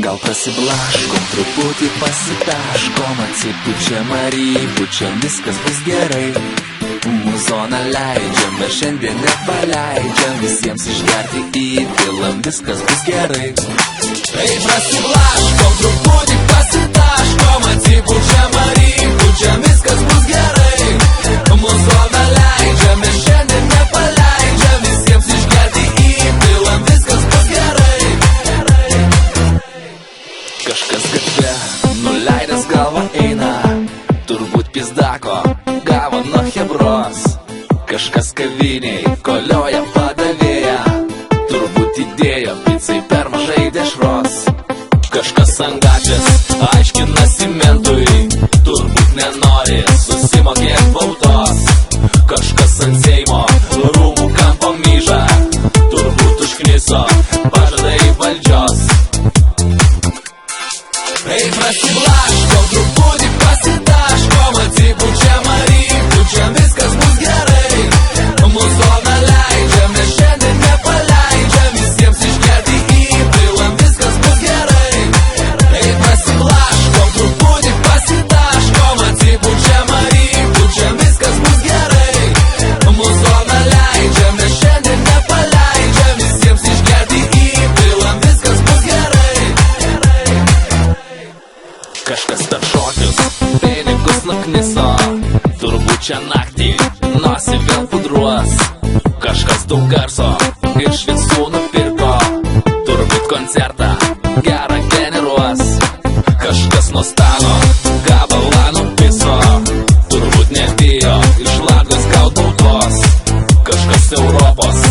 Gal prasiblaškom, truputį pasitaškom, atsipučiam ar įpučiam, viskas bus gerai. Muzoną leidžiam, bet šiandien nepaleidžiam, visiems išgerti įpilam, viskas bus gerai. Tai prasiblaškom, truputį pasitaškom, atsipučiam ar įpučiam, viskas bus gerai. Muzoną leidžiam, bet šiandien nepaleidžiam, visiems išgerti įpilam, viskas bus gerai. Kažkas gatve, nuleidęs galvą eina, turbūt pizdako gavo nuo chebros. Kažkas kaviniai kolioja padavėją, turbūt įdėjo picai per mažai dešros. Kažkas ant gatvės aiškinasi mentui, turbūt nenori susimokėt baudos. Kažkas ant Seimo rūmų kampo myža, turbūt užkniso pažadai valdžios. Ei, prasiblaškom, truputį pasitaškom, atsipučiam ar įpučiam, viskas bus gerai. Muzoną leidžiam, nes šiandien nepaleidžiam, visiems išgerti įpilam, viskas bus gerai. Ei, prasiblaškom, truputį pasitaškom, atsipučiam ar įpučiam, viskas bus gerai. Muzoną leidžiam, nes šiandien nepaleidžiam, visiems išgerti įpilam, viskas bus gerai. Kažkas per šokius pinigus nukniso, turbūt čia naktį nosį vėl pudruos. Kažkas daug garso iš visų nupirko, turbūt koncertą gerą generuos. Kažkas nuo stalo gabalą nupiso, turbūt nebijo iš Lagos gaut baudos. Kažkas Europos